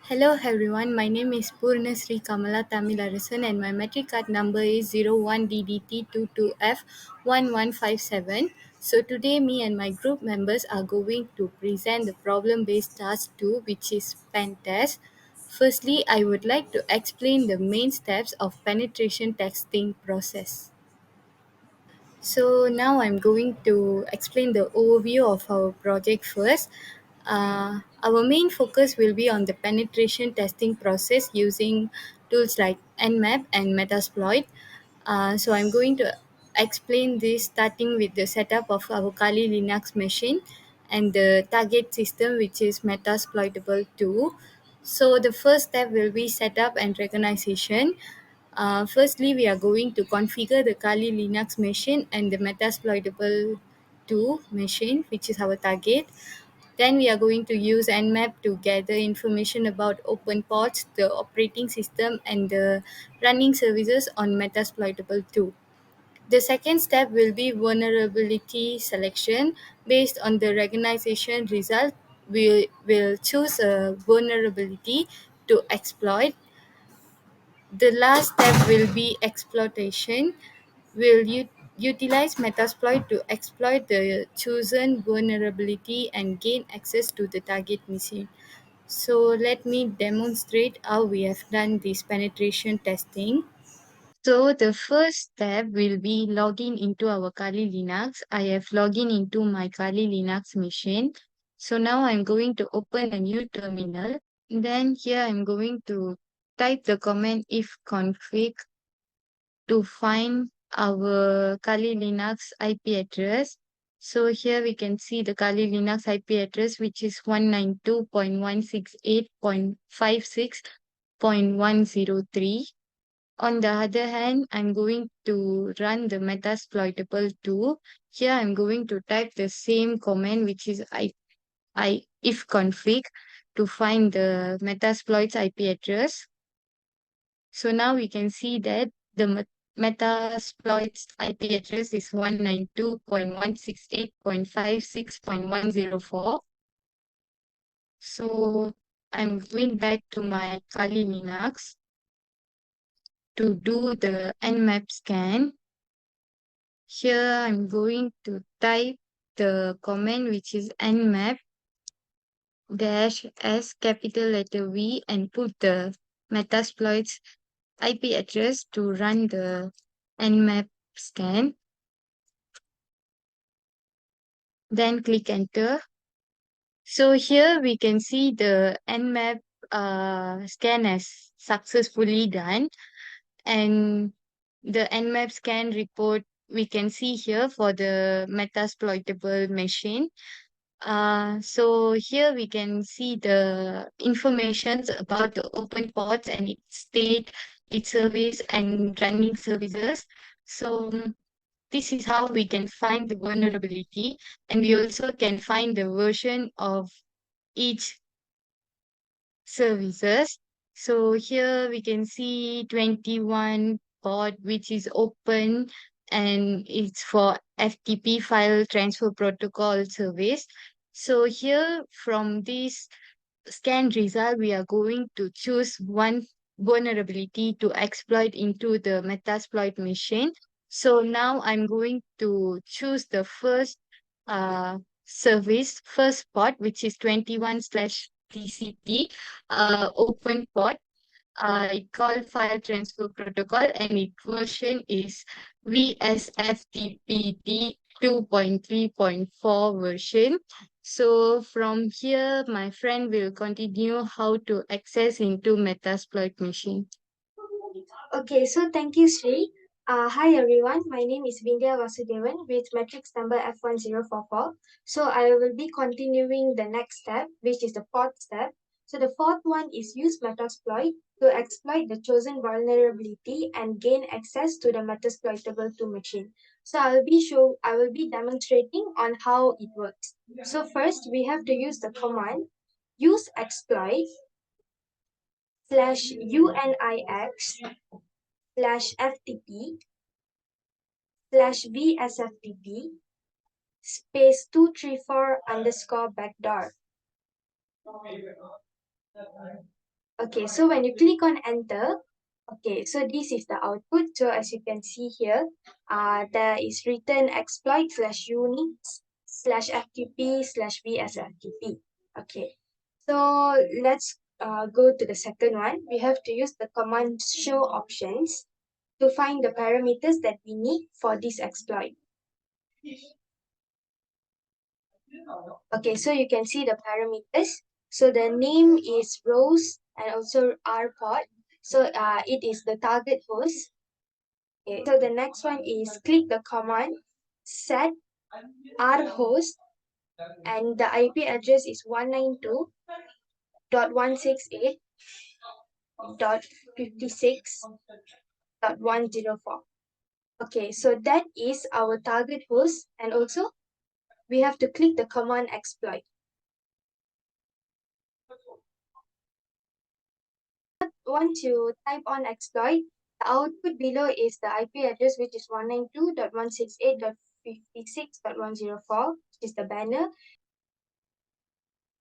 Hello everyone, my name is Purnasri Kamala Tamilarasan and my metric card number is 01DDT22F1157. So today me and my group members are going to present the problem-based task 2, which is pen test. Firstly, I would like to explain the main steps of penetration testing process. So now I'm going to explain the overview of our project first. Our main focus will be on the penetration testing process using tools like Nmap and Metasploit. So I'm going to explain this starting with the setup of our Kali Linux machine and the target system, which is Metasploitable 2. So the first step will be setup and recognition. Firstly, we are going to configure the Kali Linux machine and the Metasploitable 2 machine, which is our target. Then we are going to use Nmap to gather information about open ports, the operating system, and the running services on Metasploitable 2. The second step will be vulnerability selection. Based on the recognition result, we will choose a vulnerability to exploit. The last step will be exploitation. Will utilize Metasploit to exploit the chosen vulnerability and gain access to the target machine. So let me demonstrate how we have done this penetration testing. So the first step will be logging into our Kali Linux. I have logged in into my Kali Linux machine. So now I'm going to open a new terminal. Then here I'm going to type the command if config to find our Kali Linux IP address. So here we can see the Kali Linux IP address, which is 192.168.56.103. On the other hand, I'm going to run the Metasploitable 2. Here I'm going to type the same command, which is I if config to find the Metasploit's IP address. So now we can see that the Metasploit's IP address is 192.168.56.104. So I'm going back to my Kali Linux to do the Nmap scan. Here I'm going to type the command, which is nmap dash s capital letter V, and put the Metasploit's IP address to run the nmap scan. Then click enter. So here we can see the nmap scan has successfully done, and the nmap scan report we can see here for the Metasploitable machine. So here we can see the informations about the open ports and its state, its service and running services. So this is how we can find the vulnerability, and we also can find the version of each services. So here we can see 21 port which is open, and it's for FTP file transfer protocol service. So here from this scan result, we are going to choose one vulnerability to exploit into the Metasploit machine. So now I'm going to choose the first service, first port, which is 21 slash TCP open port. It called file transfer protocol, and its version is VSFTPD 2.3.4 version. So from here, my friend will continue how to access into Metasploit machine. Okay, so thank you, Sri. Hi everyone, my name is Vindhya Vasudevan with matrix number F1044. So I will be continuing the next step, which is the fourth step. So the fourth one is use Metasploit to exploit the chosen vulnerability and gain access to the Metasploitable 2 machine. So I will be demonstrating on how it works. So first we have to use the command use exploit slash unix slash ftp slash vsftp space 234 underscore backdoor. Okay, so when you click on enter, okay, so this is the output. So as you can see here, there is written exploit slash unix slash ftp slash vsftp. Okay, so let's go to the second one. We have to use the command show options to find the parameters that we need for this exploit. Okay, so you can see the parameters. So the name is Rose and also rpod. So it is the target host. Okay, so the next one is click the command set rhost and the IP address is 192.168.56.104. Okay, so that is our target host and also we have to click the command exploit. Once you type on exploit, the output below is the IP address, which is 192.168.56.104, which is the banner.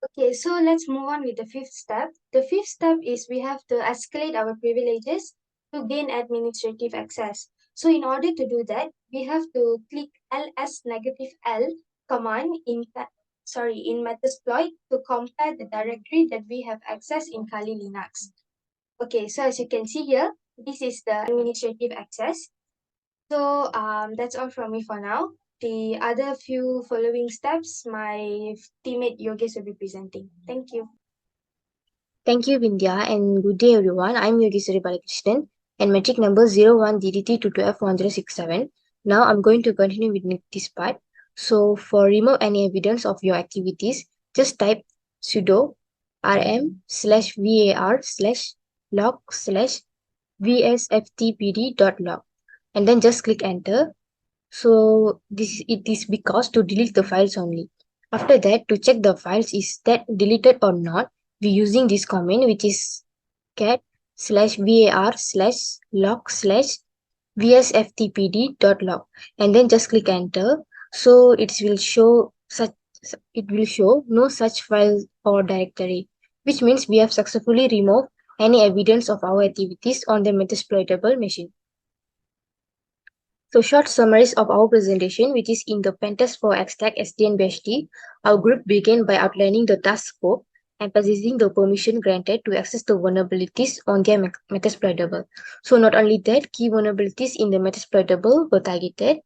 Okay, so let's move on with the fifth step. The fifth step is we have to escalate our privileges to gain administrative access. So in order to do that, we have to click ls-l command in Metasploit to compare the directory that we have access in Kali Linux. Okay, so as you can see here, this is the administrative access. So that's all from me for now. The other few following steps, my teammate Yogesh will be presenting. Thank you. Thank you, Vindhya, and good day, everyone. I'm Yogisari Balakrishnan, and metric number 01DDT22F1067. Now I'm going to continue with this part. So, for remove any evidence of your activities, just type sudo rm/var/log/vsftpd.log and then just click enter. So it is because to delete the files only. After that, to check the files is that deleted or not, we using this command which is cat/var/log/vsftpd.log and then just click enter. So it will show no such file or directory, which means we have successfully removed any evidence of our activities on the Metasploitable machine. So short summaries of our presentation, which is in the Pentest for Extract SDN-BHD, our group began by outlining the task scope, emphasizing the permission granted to access the vulnerabilities on their Metasploitable. So not only that, key vulnerabilities in the Metasploitable were targeted.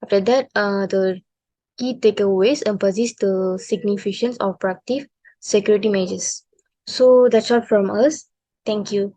After that, the key takeaways emphasize the significance of proactive security measures. So that's all from us. Thank you.